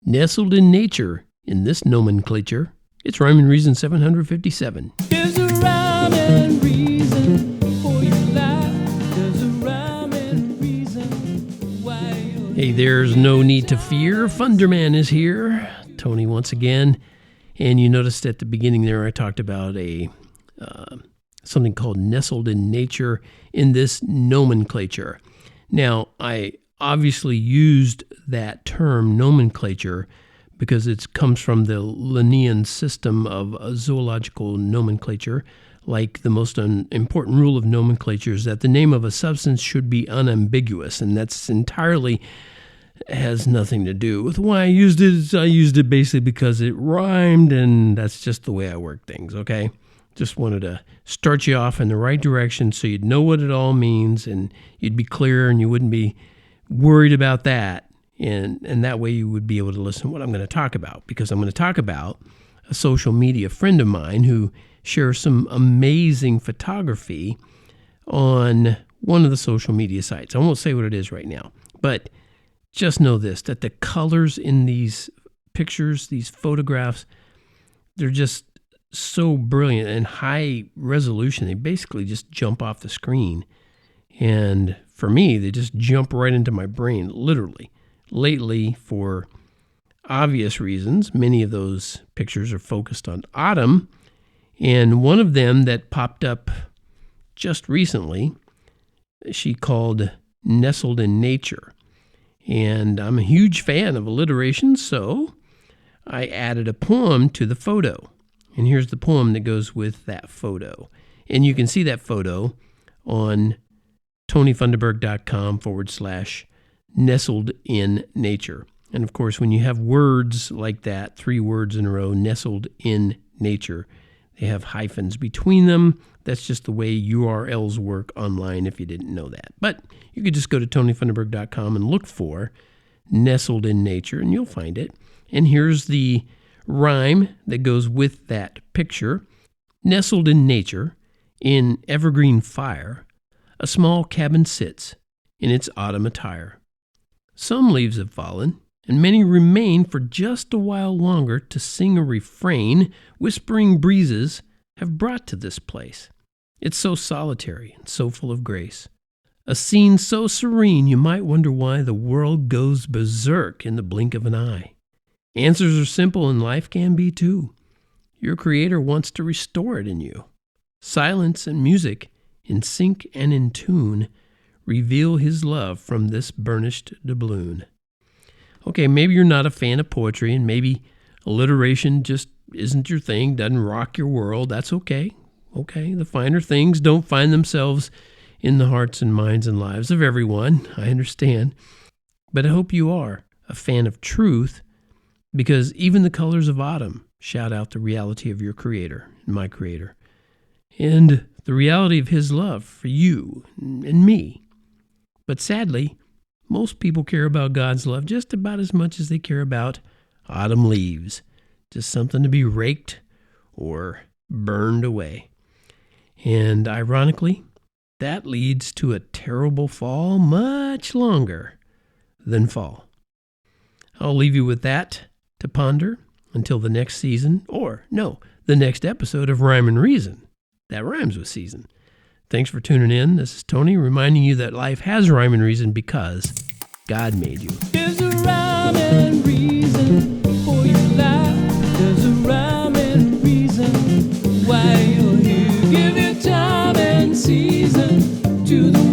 Nestled in nature in this nomenclature, it's Rhyme and Reason 757. There's a rhyme and reason for your life. There's a rhyme and reason why you're Hey, there's no need to fear. Funderman is here. Tony once again. And you noticed at the beginning there I talked about something called nestled in nature in this nomenclature. Now, I obviously used that term nomenclature because it comes from the Linnean system of zoological nomenclature. Like the most important rule of nomenclature is that the name of a substance should be unambiguous, and that's entirely has nothing to do with why I used it. I used it basically because it rhymed, and that's just the way I work things, okay? Just wanted to start you off in the right direction so you'd know what it all means, and you'd be clear, and you wouldn't be worried about that. And that way you would be able to listen to what I'm going to talk about, because I'm going to talk about a social media friend of mine who shares some amazing photography on one of the social media sites. I won't say what it is right now, but just know this, that the colors in these pictures, these photographs, they're just so brilliant and high resolution. They basically just jump off the screen. And for me, they just jump right into my brain, literally. Lately, for obvious reasons, many of those pictures are focused on autumn. And one of them that popped up just recently, she called Nestled in Nature. And I'm a huge fan of alliteration, so I added a poem to the photo. And here's the poem that goes with that photo. And you can see that photo on tonyfunderburk.com/nestled in nature. And of course, when you have words like that, 3 words in a row, nestled in nature, they have hyphens between them. That's just the way URLs work online if you didn't know that. But you could just go to tonyfunderburk.com and look for Nestled in Nature, and you'll find it. And here's the rhyme that goes with that picture. Nestled in nature, in evergreen fire, a small cabin sits in its autumn attire. Some leaves have fallen, and many remain for just a while longer to sing a refrain whispering breezes have brought to this place. It's so solitary and so full of grace. A scene so serene you might wonder why the world goes berserk in the blink of an eye. Answers are simple and life can be too. Your Creator wants to restore it in you. Silence and music, in sync and in tune, reveal His love from this burnished doubloon. Okay, maybe you're not a fan of poetry, and maybe alliteration just isn't your thing, doesn't rock your world. That's okay. Okay, the finer things don't find themselves in the hearts and minds and lives of everyone. I understand. But I hope you are a fan of truth, because even the colors of autumn shout out the reality of your Creator, my Creator, and the reality of His love for you and me. But sadly, most people care about God's love just about as much as they care about autumn leaves, just something to be raked or burned away. And ironically, that leads to a terrible fall much longer than fall. I'll leave you with that to ponder until the next season, or no, the next episode of Rhyme and Reason. That rhymes with season. Thanks for tuning in. This is Tony reminding you that life has rhyme and reason because God made you. There's a rhyme and reason for your life. There's a rhyme and reason why you're here. Give your time and season to the